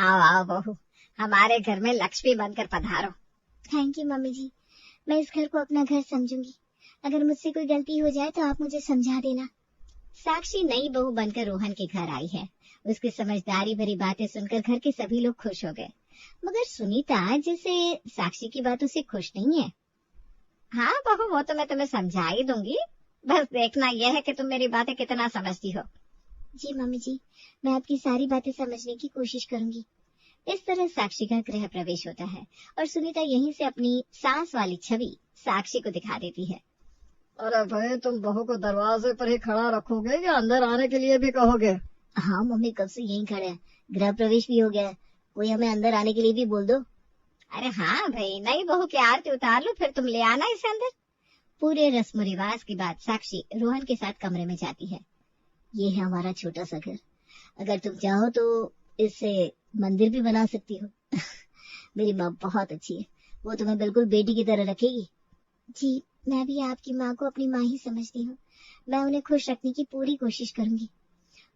आओ आओ बहू, हमारे घर में लक्ष्मी बनकर पधारो। थैंक यू मम्मी जी, मैं इस घर को अपना घर समझूंगी। अगर मुझसे कोई गलती हो जाए तो आप मुझे समझा देना। साक्षी नई बहू बनकर रोहन के घर आई है। उसकी समझदारी भरी बातें सुनकर घर के सभी लोग खुश हो गए, मगर सुनीता जैसे साक्षी की बातों से खुश नहीं है। हाँ बहू, वो तो मैं तुम्हें समझा ही दूंगी, बस देखना यह है कि तुम मेरी बातें कितना समझती हो। जी मम्मी जी, मैं आपकी सारी बातें समझने की कोशिश करूंगी। इस तरह साक्षी का गृह प्रवेश होता है और सुनीता यहीं से अपनी सास वाली छवि साक्षी को दिखा देती है। अरे भाई, तुम बहू को दरवाजे पर ही खड़ा रखोगे या अंदर आने के लिए भी कहोगे? हाँ मम्मी, कब से यहीं खड़े हैं, गृह प्रवेश भी हो गया है, कोई हमें अंदर आने के लिए भी बोल दो। अरे हाँ भाई, नई बहू की आरती उतार लो, फिर तुम ले आना इसे अंदर। पूरे रस्म रिवाज के बाद साक्षी रोहन के साथ कमरे में जाती है। ये है हमारा छोटा सा घर, अगर तुम चाहो तो इससे मंदिर भी बना सकती हो। मेरी माँ बहुत अच्छी है, वो तुम्हें बिल्कुल बेटी की तरह रखेगी। जी, मैं भी आपकी माँ को अपनी माँ ही समझती हूँ, मैं उन्हें खुश रखने की पूरी कोशिश करूंगी।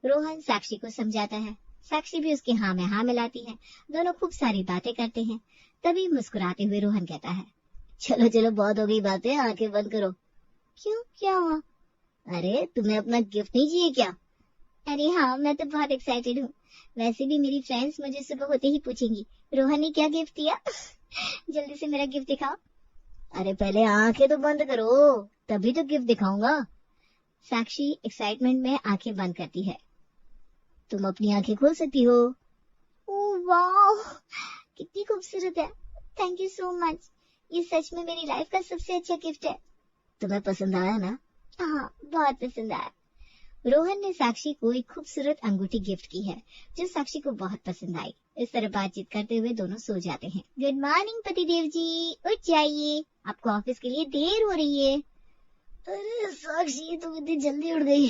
रोहन साक्षी को समझाता है, साक्षी भी उसकी हाँ में हाँ मिलाती है। दोनों खूब सारी बातें करते हैं। तभी मुस्कुराते हुए रोहन कहता है, चलो चलो, बहुत हो गई बातें, आंखें बंद करो। क्यों, क्या हुआ? अरे तुम्हें अपना गिफ्ट नहीं चाहिए क्या? अरे हाँ, मैं तो बहुत एक्साइटेड हूँ। वैसे भी मेरी फ्रेंड्स मुझे सुबह होते ही पूछेंगी, रोहन ने क्या गिफ्ट दिया? जल्दी से मेरा गिफ्ट दिखाओ। अरे पहले आंखें तो बंद करो, तभी तो गिफ्ट दिखाऊंगा। साक्षी एक्साइटमेंट में आंखें बंद करती है। तुम अपनी आंखें खोल सकती हो। ओह वाह, कितनी खूबसूरत है, थैंक यू सो मच। ये सच में मेरी लाइफ का सबसे अच्छा गिफ्ट है। तुम्हें पसंद आया ना? हाँ, बहुत पसंद आया। रोहन ने साक्षी को एक खूबसूरत अंगूठी गिफ्ट की है, जो साक्षी को बहुत पसंद आई। इस तरह बातचीत करते हुए दोनों सो जाते हैं। गुड मॉर्निंग पतिदेव जी, उठ जाइए, आपको ऑफिस के लिए देर हो रही है। अरे साक्षी, तुम इतनी जल्दी उठ गई,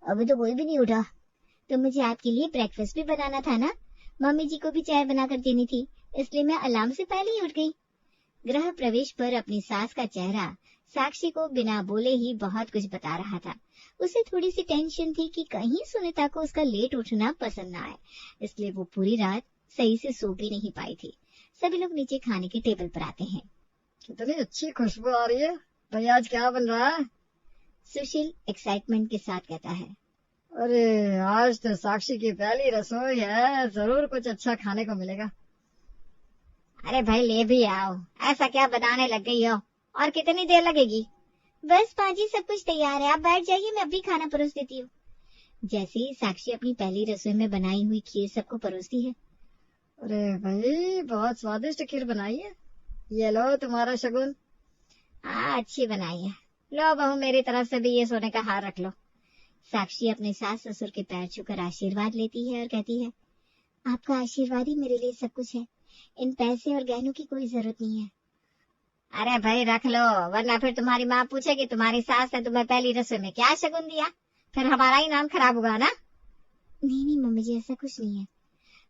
अभी तो कोई भी नहीं उठा। तो मुझे आपके लिए ब्रेकफास्ट भी बनाना था ना, मम्मी जी को भी चाय बनाकर देनी थी, इसलिए मैं अलार्म से पहले ही उठ गई। गृह प्रवेश पर अपनी सास का चेहरा साक्षी को बिना बोले ही बहुत कुछ बता रहा था। उसे थोड़ी सी टेंशन थी कि कहीं सुनीता को उसका लेट उठना पसंद न आए, इसलिए वो पूरी रात सही से सो भी नहीं पाई थी। सभी लोग नीचे खाने के टेबल पर आते हैं। कितनी अच्छी खुशबू आ रही है, भैया आज क्या बन रहा है? सुशील एक्साइटमेंट के साथ कहता है। अरे आज तो साक्षी की पहली रसोई है, जरूर कुछ अच्छा खाने को मिलेगा। अरे भाई ले भी आओ, ऐसा क्या बनाने लग गई हो, और कितनी देर लगेगी? बस पाजी, सब कुछ तैयार है, आप बैठ जाइए, मैं अभी खाना परोस देती हूँ। जैसे ही साक्षी अपनी पहली रसोई में बनाई हुई खीर सबको परोसती है। अरे भाई, बहुत स्वादिष्ट खीर बनाई है, ये लो तुम्हारा शगुन। हाँ, अच्छी बनाई है, लो बहू मेरी तरफ से भी ये सोने का हार रख लो। साक्षी अपने सास ससुर के पैर छूकर आशीर्वाद लेती है और कहती है, आपका आशीर्वाद ही मेरे लिए सब कुछ है, इन पैसे और गहनों की कोई जरूरत नहीं है। अरे भाई रख लो, वरना फिर तुम्हारी माँ पूछेगी तुम्हारी सास ने तुम्हें पहली रसोई में क्या शगुन दिया, फिर हमारा ही नाम खराब होगा ना। नहीं नहीं मम्मी जी, ऐसा कुछ नहीं है।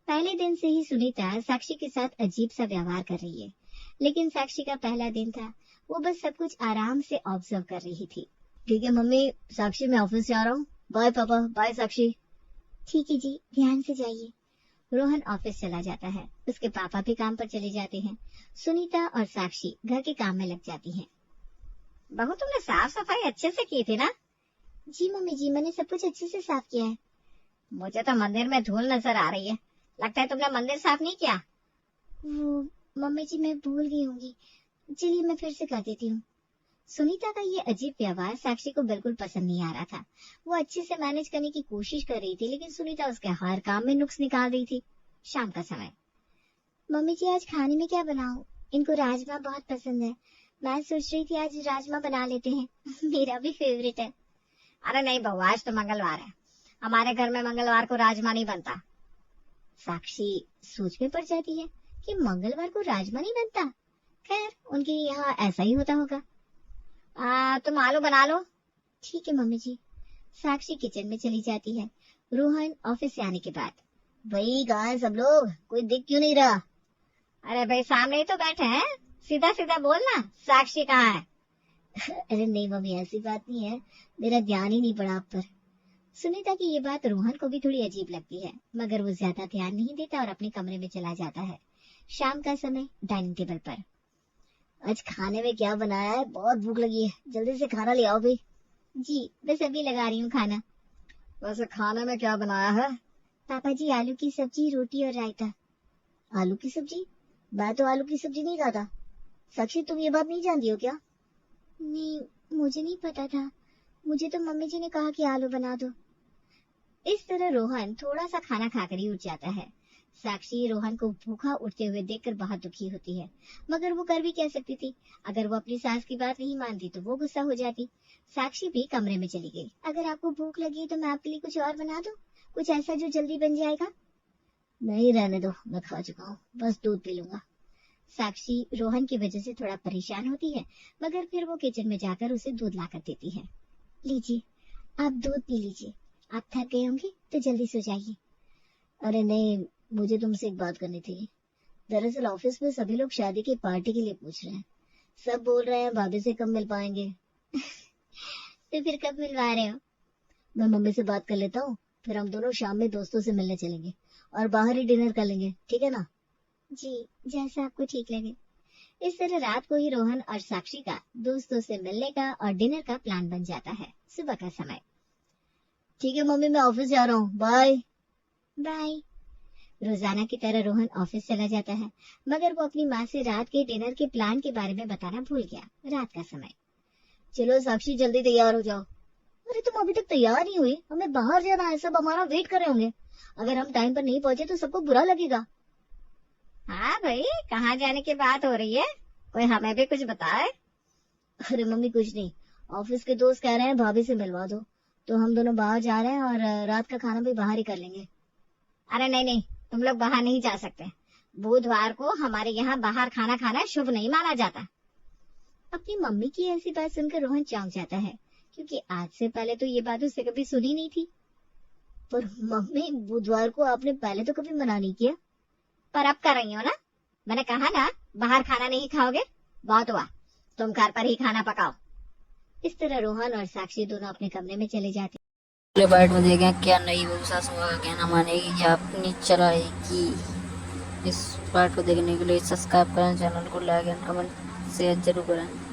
पहले दिन से ही सुनीता साक्षी के साथ अजीब सा व्यवहार कर रही है, लेकिन साक्षी का पहला दिन था, वो बस सब कुछ आराम से ऑब्जर्व कर रही थी। ठीक है मम्मी, साक्षी मैं ऑफिस जा रहा हूँ, बाय पापा, बाय साक्षी। ठीक है जी, ध्यान से जाइए। रोहन ऑफिस चला जाता है, उसके पापा भी काम पर चले जाते हैं। सुनीता और साक्षी घर के काम में लग जाती हैं। बहू तुमने साफ सफाई अच्छे से की थी ना? जी मम्मी जी, मैंने सब कुछ अच्छे से साफ किया है। मुझे तो मंदिर में धूल नजर आ रही है, लगता है तुमने मंदिर साफ नहीं किया। वो मम्मी जी, मैं भूल गई होंगी, चलिए मैं फिर से कर देती हूँ। सुनीता का ये अजीब व्यवहार साक्षी को बिल्कुल पसंद नहीं आ रहा था। वो अच्छे से मैनेज करने की कोशिश कर रही थी, लेकिन सुनीता उसके हर काम में नुक्स निकाल रही थी। शाम का समय। मम्मी जी, आज खाने में क्या बनाऊं? इनको राजमा बहुत पसंद है, मैं सोच रही थी आज राजमा बना लेते हैं। मेरा भी फेवरेट है। अरे नहीं बहू, आज तो मंगलवार है, हमारे घर में मंगलवार को राजमा नहीं बनता। साक्षी सोच में पड़ जाती है कि मंगलवार को राजमा नहीं बनता। खैर, उनके यहाँ ऐसा ही होता होगा। तुम आलू बना लो। ठीक है मम्मी जी। साक्षी किचन में चली जाती है। रोहन ऑफिस से आने के बाद, भाई कहाँ है सब लोग, कोई दिख क्यों नहीं रहा? अरे भाई सामने ही तो बैठे हैं, सीधा सीधा बोलना, साक्षी कहाँ है? अरे नहीं मम्मी, ऐसी बात नहीं है, मेरा ध्यान ही नहीं पड़ा आप पर। सुनीता की ये बात रोहन को भी थोड़ी अजीब लगती है, मगर वो ज्यादा ध्यान नहीं देता और अपने कमरे में चला जाता है। शाम का समय, डाइनिंग टेबल पर। आज खाने में क्या बनाया है? बहुत भूख लगी है, जल्दी से खाना ले आओ भाई। जी बस अभी लगा रही हूँ खाना। वैसे खाने में क्या बनाया है? पापा जी आलू की सब्जी, रोटी और रायता। आलू की सब्जी? मैं तो आलू की सब्जी नहीं खाता। साक्षी, तुम ये बात नहीं जानती हो क्या? नहीं, मुझे नहीं पता था। मुझे तो मम्मी जी ने कहा कि आलू बना दो। इस तरह रोहन थोड़ा सा खाना खाकर ही उठ जाता है। साक्षी रोहन को भूखा उठते हुए देखकर बहुत दुखी होती है, मगर वो कर भी क्या सकती थी। अगर वो अपनी सास की बात नहीं मानती तो वो गुस्सा हो जाती। साक्षी भी कमरे में चली गई। अगर आपको भूख लगी तो मैं आपके लिए कुछ और बना दूं, कुछ ऐसा जो जल्दी बन जाएगा। नहीं, रहने दो, मैं खा चुका हूँ, बस दूध पी लूंगा। साक्षी रोहन की वजह से थोड़ा परेशान होती है, मगर फिर वो किचन में जाकर उसे दूध लाकर देती है। लीजिए, आप दूध पी लीजिए। आप थक गए होंगे तो जल्दी सो जाइए। अरे नहीं, मुझे तुमसे एक बात करनी थी। दरअसल ऑफिस में सभी लोग शादी की पार्टी के लिए पूछ रहे हैं। सब बोल रहे हैं भाभी से कब मिल पाएंगे। तो फिर कब मिलवा रहे हो? मैं मम्मी से बात कर लेता हूँ, फिर हम दोनों शाम में दोस्तों से मिलने चलेंगे और बाहर ही डिनर कर लेंगे, ठीक है ना? जी, जैसा आपको ठीक लगे। इस तरह रात को ही रोहन और साक्षी का दोस्तों से मिलने का और डिनर का प्लान बन जाता है। सुबह का समय। ठीक है मम्मी, मैं ऑफिस जा रहा हूँ, बाय। बाय। रोजाना की तरह रोहन ऑफिस चला जाता है, मगर वो अपनी माँ से रात के डिनर के प्लान के बारे में बताना भूल गया। रात का समय। चलो साक्षी, जल्दी तैयार हो जाओ। अरे तुम अभी तक तैयार नहीं हुई? हमें बाहर जाना है, सब हमारा वेट कर रहे होंगे। अगर हम टाइम पर नहीं पहुंचे तो सबको बुरा लगेगा। हाँ भाई, कहाँ जाने की बात हो रही है? कोई हमें भी कुछ बताए। अरे मम्मी कुछ नहीं, ऑफिस के दोस्त कह रहे हैं भाभी से मिलवा दो, तो हम दोनों बाहर जा रहे हैं और रात का खाना भी बाहर ही कर लेंगे। अरे नहीं नहीं, तुम लोग बाहर नहीं जा सकते। बुधवार को हमारे यहाँ बाहर खाना खाना शुभ नहीं माना जाता। अपनी मम्मी की ऐसी बात सुनकर रोहन चौंक जाता है, क्योंकि आज से पहले तो ये बात उससे कभी सुनी नहीं थी। पर मम्मी, बुधवार को आपने पहले तो कभी मना नहीं किया। पर अब कर रही हो ना। मैंने कहा ना, बाहर खाना नहीं खाओगे। बहुत हुआ, तुम घर पर ही खाना पकाओ। इस तरह रोहन और साक्षी दोनों अपने कमरे में चले जाते। अगले पार्ट में देखें क्या नई बहू सासू का कहना मानेगी या अपनी चलाएगी। इस पार्ट को देखने के लिए सब्सक्राइब करें, चैनल को लाइक एंड कमेंट शेयर जरूर करें।